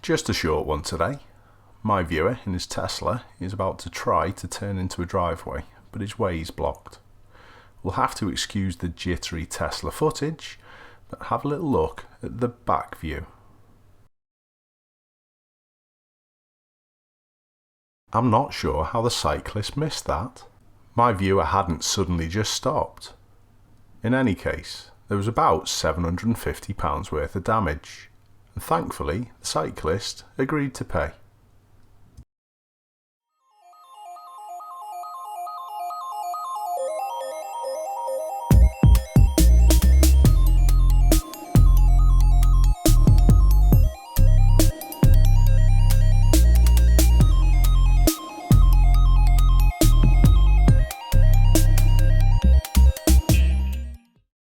Just a short one today. My viewer in his Tesla is about to try to turn into a driveway, but his way is blocked. We'll have to excuse the jittery Tesla footage, but have a little look at the back view. I'm not sure how the cyclist missed that. My viewer hadn't suddenly just stopped. In any case, there was about £750 worth of damage, and thankfully the cyclist agreed to pay.